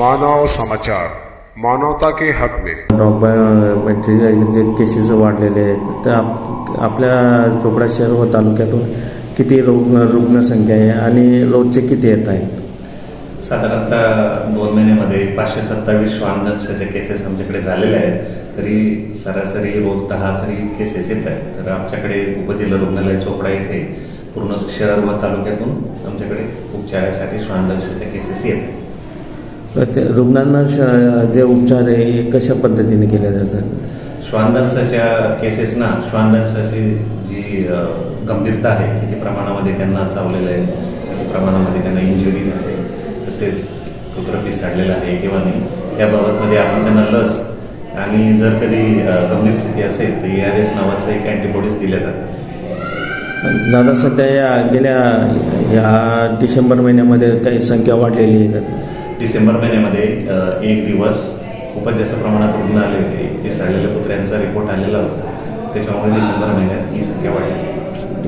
मानव समाचार, मानवता के हक में। जे केसेस वाढलेले आहेत तर आपल्या चोपडा शहर व तालुक्यातून किती रुग्णसंख्या आहे आणि रोजचे किती येत आहेत? साधारणतः 2 महिन्यामध्ये 527 श्वानदंशाच्या केसेस आमच्याकडे झालेल्या आहेत. तरी सरासरी रोज 10 तरी केसेस येत आहेत. तर आमच्याकडे उपजिल्हा रुग्णालय चोपडा येथे पूर्ण शहर व तालुक्यातून आमच्याकडे उपचारासाठी श्वानदंशाच्या केसेस येत. रुग्णांना जे उपचार आहे हे कशा पद्धतीने केले जातात? श्वानदंशाच्या केसेसना श्वानदंशाची जी गंभीरता आहे, किती प्रमाणामध्ये त्यांना चावलेलं आहे, किती प्रमाणामध्ये त्यांना इंजुरीज आहे, तसेच कुत्रपीस काढलेलं आहे किंवा नाही, याबाबतमध्ये आपण त्यांना लस आणि जर कधी गंभीर स्थिती असेल तर ARS नावाचं एक अँटीबॉडीज दिल्या जातात. दादा, सध्या या डिसेंबर महिन्यामध्ये काही संख्या वाढलेली आहे का? डिसेंबर महिन्यामध्ये एक दिवस खूपच जास्त प्रमाणात रुग्ण आले होते. पिसाळलेल्या कुत्र्यांचा रिपोर्ट आलेला होता. त्याच्यामुळे डिसेंबर महिन्यात ही संख्या वाढली.